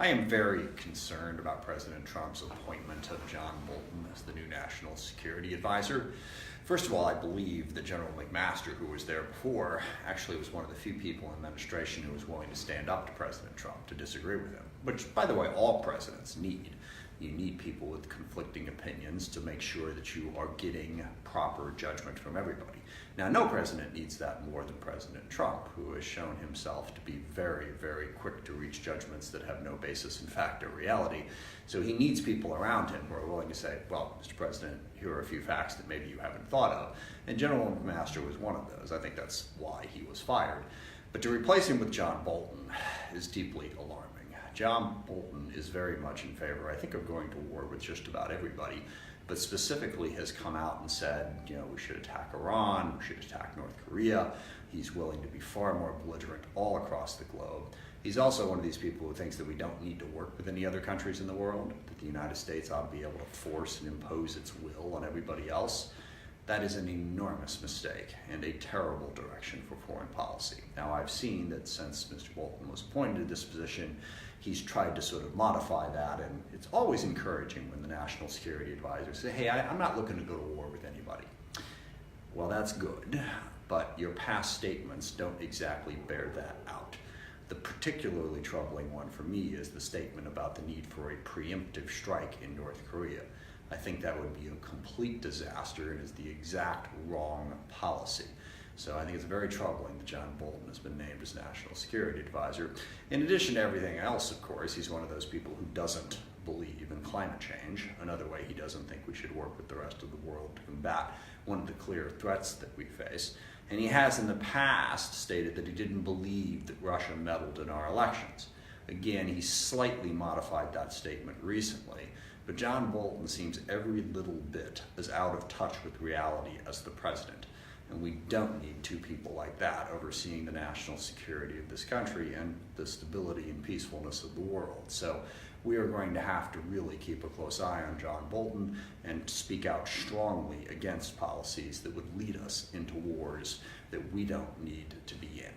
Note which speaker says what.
Speaker 1: I am very concerned about President Trump's appointment of John Bolton as the new National Security Advisor. First of all, I believe that General McMaster, who was there before, actually was one of the few people in the administration who was willing to stand up to President Trump, to disagree with him, which, by the way, all presidents need. You need people with conflicting opinions to make sure that you are getting proper judgment from everybody. Now, no president needs that more than President Trump, who has shown himself to be very, very quick to reach judgments that have no basis in fact or reality. So he needs people around him who are willing to say, well, Mr. President, here are a few facts that maybe you haven't thought of. And General McMaster was one of those. I think that's why he was fired. But to replace him with John Bolton is deeply alarming. John Bolton is very much in favor, I think, of going to war with just about everybody, but specifically has come out and said, we should attack Iran, we should attack North Korea. He's willing to be far more belligerent all across the globe. He's also one of these people who thinks that we don't need to work with any other countries in the world, that the United States ought to be able to force and impose its will on everybody else. That is an enormous mistake and a terrible direction for foreign policy. Now, I've seen that since Mr. Bolton was appointed to this position, he's tried to sort of modify that, and it's always encouraging when the National Security Advisor says, hey, I'm not looking to go to war with anybody. Well, that's good, but your past statements don't exactly bear that out. The particularly troubling one for me is the statement about the need for a preemptive strike in North Korea. I think that would be a complete disaster and is the exact wrong policy. So I think it's very troubling that John Bolton has been named as National Security Advisor. In addition to everything else, of course, he's one of those people who doesn't believe in climate change. Another way, he doesn't think we should work with the rest of the world to combat one of the clear threats that we face. And he has in the past stated that he didn't believe that Russia meddled in our elections. Again, he slightly modified that statement recently, but John Bolton seems every little bit as out of touch with reality as the president. And we don't need two people like that overseeing the national security of this country and the stability and peacefulness of the world. So we are going to have to really keep a close eye on John Bolton and speak out strongly against policies that would lead us into wars that we don't need to be in.